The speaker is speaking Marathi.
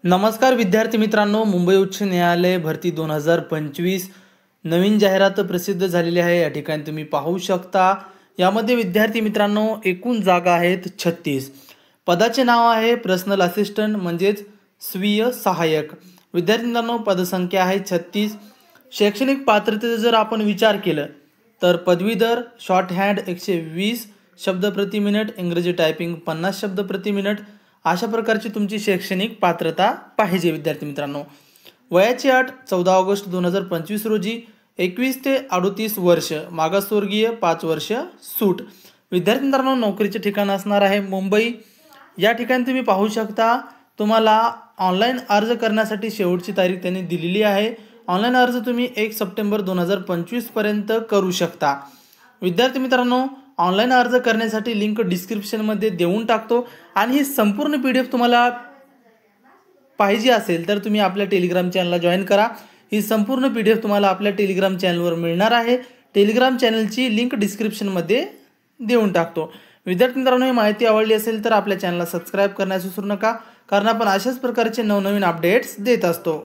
नमस्कार विद्यार्थी मित्रांनो, मुंबई उच्च न्यायालय भरती 2025 नवीन जाहिरात प्रसिद्ध झालेली आहे। या ठिकाणी तुम्ही पाहू शकता। यामध्ये विद्यार्थी मित्रांनो एकूण जागा आहेत 36। पदाचे नाव आहे पर्सनल असिस्टंट म्हणजेच स्वीय सहाय्यक। विद्यार्थी मित्रांनो पदसंख्या आहे 36। शैक्षणिक पात्रतेचा जर आपण विचार केलं तर पदवीधर शॉर्ट हँड 120 शब्द प्रति मिनिट, इंग्रजी टायपिंग 50 शब्द प्रति मिनिट अशा प्रकारची तुमची शैक्षणिक पात्रता पाहिजे। विद्यार्थी मित्रांनो वयाची अट 14 ऑगस्ट 2025 रोजी 21 ते 38 वर्ष, मागासवर्गीय 5 वर्ष सूट। विद्यार्थी मित्रांनो नोकरीचे ठिकाण असणार आहे मुंबई। या ठिकाणी तुम्ही पाहू शकता तुम्हाला ऑनलाईन अर्ज करण्यासाठी शेवटची तारीख त्यांनी दिलेली आहे। ऑनलाईन अर्ज तुम्ही 1 सप्टेंबर 2025 पर्यंत करू शकता। विद्यार्थी मित्रांनो ऑनलाईन अर्ज करण्यासाठी लिंक डिस्क्रिप्शन मध्ये देऊन टाकतो आणि ही संपूर्ण PDF तुम्हाला पाहिजे असेल तर तुम्ही आपल्या टेलिग्राम चॅनलला जॉइन करा। ही संपूर्ण PDF तुम्हाला आपल्या टेलिग्राम चॅनलवर मिळणार आहे। टेलिग्राम चॅनलची लिंक डिस्क्रिप्शन मध्ये देऊन टाकतो। विद्यार्थी मित्रांनो ही माहिती आवडली असेल तर आपल्या चॅनलला सबस्क्राइब करण्यास विसरू नका, कारण आपण अशाच प्रकारचे नवनवीन अपडेट्स देत असतो।